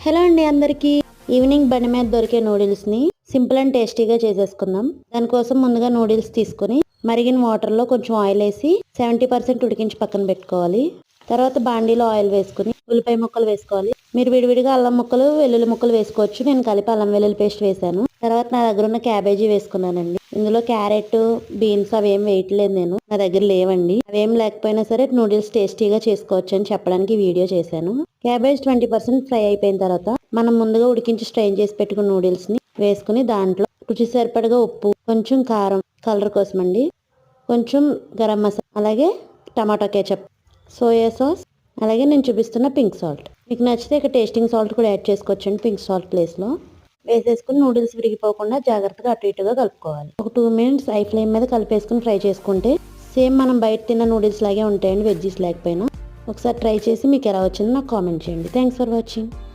Hello అండి అందరికీ. Evening బండి మీద దొరికే నూడిల్స్ని సింపుల్ అండ్ టేస్టీగా చేసేసుకుందాం. దానికోసం ముందుగా నూడిల్స్ తీసుకుని మరిగిన వాటర్లో కొంచెం ఆయిల్ వేసి 70% ఉడికించి పక్కన పెట్టుకోవాలి. తర్వాత బాండీలో ఆయిల్ వేసుకుని ఉల్లిపాయ ముక్కలు వేసుకోవాలి. మీరు విడివిడిగా అల్లం ముక్కలు వెల్లుల్లి ముక్కలు వేసుకోవచ్చు. నేను కలిపి అల్లం వెల్లుల్లి పేస్ట్ వేసాను. తర్వాత నా దగ్గర ఉన్న క్యాబేజీ వేసుకున్నానండి. ఇందులో క్యారెట్, బీన్స్ అవేం వేయట్లేదు, నేను నా దగ్గర లేవండి. అవేం లేకపోయినా సరే నూడిల్స్ టేస్టీగా చేసుకోవచ్చు అని చెప్పడానికి వీడియో చేశాను. క్యాబేజ్ 20% ఫ్రై అయిపోయిన తర్వాత మనం ముందుగా ఉడికించి స్ట్రెయిన్ చేసి పెట్టుకున్న నూడిల్స్ ని వేసుకుని దాంట్లో రుచి సరిపడగా ఉప్పు, కొంచెం కారం కలర్ కోసం అండి, కొంచెం గరం మసాలా, అలాగే టమాటో కేచప్, సోయా సాస్, అలాగే నేను చూపిస్తున్న పింక్ సాల్ట్. మీకు నచ్చితే ఇక టేస్టింగ్ సాల్ట్ కూడా యాడ్ చేసుకోవచ్చండి పింక్ సాల్ట్ ప్లేస్లో. వేసేసుకుని నూడిల్స్ విరిగిపోకుండా జాగ్రత్తగా అటు ఇటుగా కలుపుకోవాలి. ఒక 2 minutes హై ఫ్లేమ్ మీద కలిపేసుకుని ఫ్రై చేసుకుంటే సేమ్ మనం బయట తిన్న నూడిల్స్ లాగే ఉంటాయండి, వెజ్జీస్ లేకపోయినా. ఒకసారి ట్రై చేసి మీకు ఎలా వచ్చిందో నాకు కామెంట్ చేయండి. Thanks for watching.